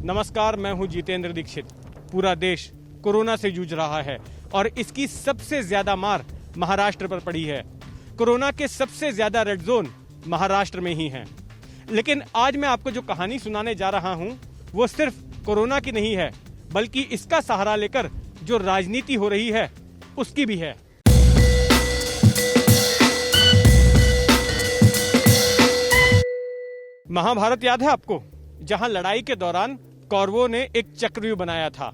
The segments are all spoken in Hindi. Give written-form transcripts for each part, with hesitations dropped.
नमस्कार, मैं हूं जितेंद्र दीक्षित। पूरा देश कोरोना से जूझ रहा है और इसकी सबसे ज्यादा मार महाराष्ट्र पर पड़ी है। कोरोना के सबसे ज्यादा रेड जोन महाराष्ट्र में ही हैं। लेकिन आज मैं आपको जो कहानी सुनाने जा रहा हूं वो सिर्फ कोरोना की नहीं है, बल्कि इसका सहारा लेकर जो राजनीति हो रही है उसकी भी है। महाभारत याद है आपको, जहां लड़ाई के दौरान कौरवों ने एक चक्रव्यूह बनाया था।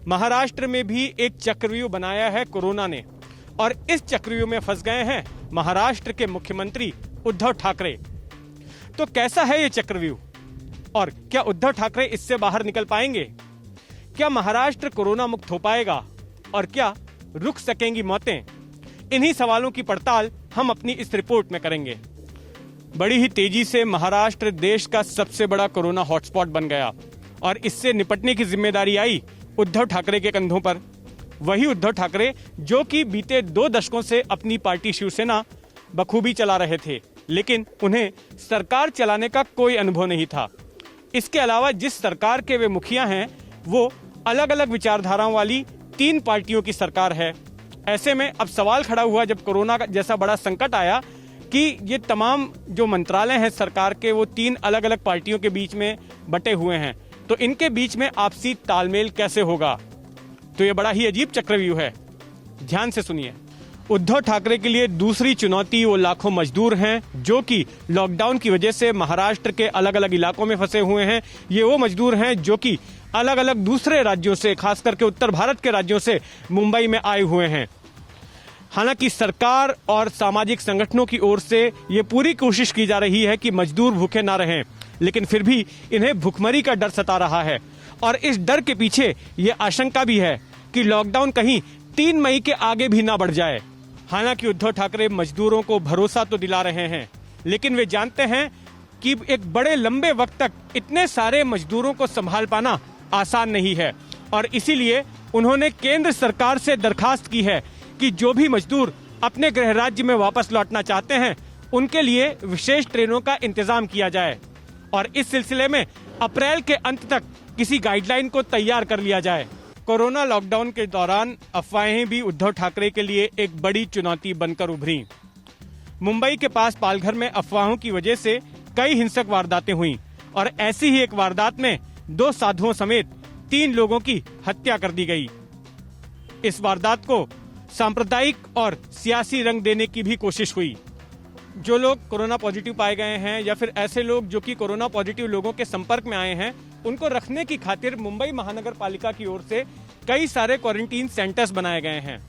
महाराष्ट्र में भी एक चक्रव्यूह बनाया है कोरोना ने, और इस चक्रव्यूह में फंस गए हैं महाराष्ट्र के मुख्यमंत्री उद्धव ठाकरे। तो कैसा है ये चक्रव्यूह, और क्या उद्धव ठाकरे इससे बाहर निकल पाएंगे? क्या महाराष्ट्र कोरोना मुक्त हो पाएगा, और क्या रुक सकेंगी मौतें? इन्हीं सवालों की पड़ताल हम अपनी इस रिपोर्ट में करेंगे। बड़ी ही तेजी से महाराष्ट्र देश का सबसे बड़ा कोरोना हॉटस्पॉट बन गया, और इससे निपटने की जिम्मेदारी आई उद्धव ठाकरे के कंधों पर। वही उद्धव ठाकरे जो कि बीते 2 दशकों से अपनी पार्टी शिवसेना बखूबी चला रहे थे, लेकिन उन्हें सरकार चलाने का कोई अनुभव नहीं था। इसके अलावा जिस सरकार के वे मुखिया हैं वो अलग अलग विचारधाराओं वाली 3 पार्टियों की सरकार है। ऐसे में अब सवाल खड़ा हुआ जब कोरोना जैसा बड़ा संकट आया कि ये तमाम जो मंत्रालय हैं सरकार के वो 3 अलग अलग पार्टियों के बीच में बटे हुए हैं, तो इनके बीच में आपसी तालमेल कैसे होगा? तो ये बड़ा ही अजीब चक्रव्यूह है। ध्यान से सुनिए। उद्धव ठाकरे के लिए दूसरी चुनौती वो लाखों मजदूर हैं जो कि लॉकडाउन की वजह से महाराष्ट्र के अलग अलग इलाकों में फंसे हुए हैं। ये वो मजदूर हैं जो कि अलग अलग दूसरे राज्यों से, खास करके उत्तर भारत के राज्यों से मुंबई में आए हुए हैं। हालांकि सरकार और सामाजिक संगठनों की ओर से ये पूरी कोशिश की जा रही है कि मजदूर भूखे ना रहें, लेकिन फिर भी इन्हें भुखमरी का डर सता रहा है। और इस डर के पीछे ये आशंका भी है कि लॉकडाउन कहीं 3 मई के आगे भी ना बढ़ जाए। हालांकि उद्धव ठाकरे मजदूरों को भरोसा तो दिला रहे हैं, लेकिन वे जानते हैं कि एक बड़े लंबे वक्त तक इतने सारे मजदूरों को संभाल पाना आसान नहीं है। और इसीलिए उन्होंने केंद्र सरकार से दरखास्त की है कि जो भी मजदूर अपने गृह राज्य में वापस लौटना चाहते हैं उनके लिए विशेष ट्रेनों का इंतजाम किया जाए, और इस सिलसिले में अप्रैल के अंत तक किसी गाइडलाइन को तैयार कर लिया जाए। कोरोना लॉकडाउन के दौरान अफवाहें भी उद्धव ठाकरे के लिए एक बड़ी चुनौती बनकर उभरी। मुंबई के पास पालघर में अफवाहों की वजह से कई हिंसक वारदातें हुई, और ऐसी ही एक वारदात में 2 साधुओं समेत 3 लोगों की हत्या कर दी गई। इस वारदात को सांप्रदायिक और सियासी रंग देने की भी कोशिश हुई। जो लोग कोरोना पॉजिटिव पाए गए हैं या फिर ऐसे लोग जो कि कोरोना पॉजिटिव लोगों के संपर्क में आए हैं, उनको रखने की खातिर मुंबई महानगर पालिका की ओर से कई सारे क्वारंटीन सेंटर्स बनाए गए हैं।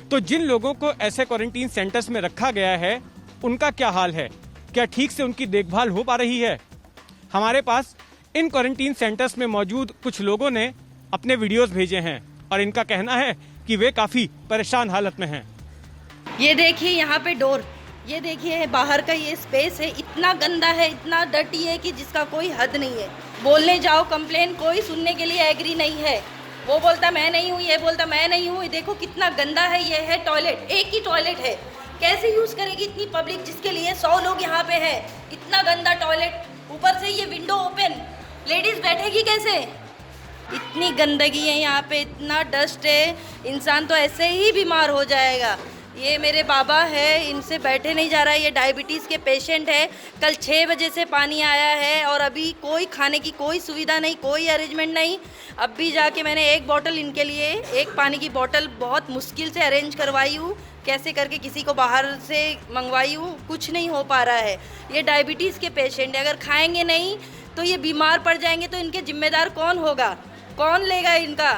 तो जिन लोगों को ऐसे क्वारंटीन सेंटर्स में रखा गया है उनका क्या हाल है? क्या ठीक से उनकी देखभाल हो पा रही है? हमारे पास इन क्वारंटीन सेंटर्स में मौजूद कुछ लोगों ने अपने वीडियोस भेजे हैं, और इनका कहना है कि वे काफी परेशान हालत में हैं। ये देखिए यहाँ पे डोर, ये देखिए बाहर का ये स्पेस है, इतना गंदा है, इतना डर्टी है कि जिसका कोई हद नहीं है। बोलने जाओ कंप्लेन, कोई सुनने के लिए एग्री नहीं है। वो बोलता मैं नहीं हूँ, ये बोलता मैं नहीं हूँ। देखो कितना गंदा है। ये है टॉयलेट, एक ही टॉयलेट है, कैसे यूज करेगी इतनी पब्लिक जिसके लिए 100 लोग यहाँ पे है। इतना गंदा टॉयलेट, ऊपर से ये विंडो ओपन, लेडीज बैठेगी कैसे? इतनी गंदगी है यहाँ पे, इतना डस्ट है, इंसान तो ऐसे ही बीमार हो जाएगा। ये मेरे बाबा है, इनसे बैठे नहीं जा रहा है। ये डायबिटीज़ के पेशेंट है। कल 6 बजे से पानी आया है और अभी कोई खाने की कोई सुविधा नहीं, कोई अरेंजमेंट नहीं। अब भी जाके मैंने 1 बॉटल इनके लिए, 1 पानी की बॉटल बहुत मुश्किल से अरेंज करवाई हूँ, कैसे करके किसी को बाहर से मंगवाई हूँ, कुछ नहीं हो पा रहा है। ये डायबिटीज़ के पेशेंट है, अगर खाएँगे नहीं तो ये बीमार पड़ जाएंगे, तो इनके जिम्मेदार कौन होगा? कौन लेगा इनका?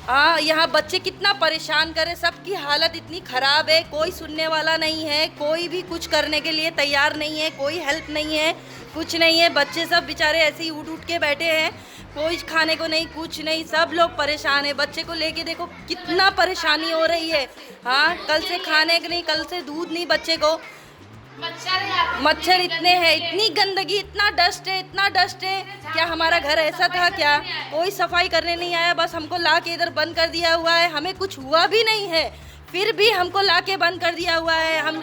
हाँ, यहाँ बच्चे कितना परेशान करे, सबकी हालत इतनी ख़राब है, कोई सुनने वाला नहीं है, कोई भी कुछ करने के लिए तैयार नहीं है, कोई हेल्प नहीं है, कुछ नहीं है। बच्चे सब बेचारे ऐसे ही उठ उठ के बैठे हैं, कोई खाने को नहीं, कुछ नहीं, सब लोग परेशान है। बच्चे को लेके देखो कितना परेशानी हो रही है। हाँ, कल से खाने को नहीं, कल से दूध नहीं बच्चे को, मच्छर इतने हैं, इतनी गंदगी, इतना डस्ट है, इतना डस्ट है। क्या हमारा घर ऐसा था क्या? कोई सफाई करने नहीं आया, बस हमको ला के इधर बंद कर दिया हुआ है। हमें कुछ हुआ भी नहीं है, फिर भी हमको ला के बंद कर दिया हुआ है। हम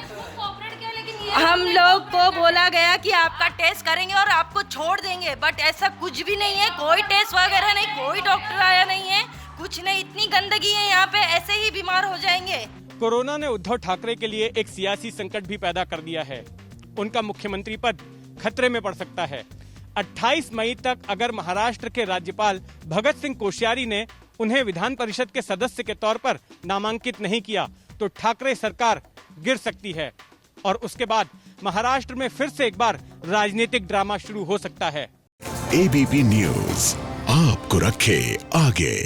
हम लोग को बोला गया कि आपका टेस्ट करेंगे और आपको छोड़ देंगे, बट ऐसा कुछ भी नहीं है। कोई टेस्ट वगैरह नहीं, कोई डॉक्टर आया नहीं है, कुछ नहीं। इतनी गंदगी है यहाँ पे, ऐसे ही बीमार हो जाएंगे। कोरोना ने उद्धव ठाकरे के लिए एक सियासी संकट भी पैदा कर दिया है। उनका मुख्यमंत्री पद खतरे में पड़ सकता है। 28 मई तक अगर महाराष्ट्र के राज्यपाल भगत सिंह कोश्यारी ने उन्हें विधान परिषद के सदस्य के तौर पर नामांकित नहीं किया तो ठाकरे सरकार गिर सकती है और उसके बाद महाराष्ट्र में फिर से एक बार राजनीतिक ड्रामा शुरू हो सकता है। एबीपी न्यूज आपको रखे आगे।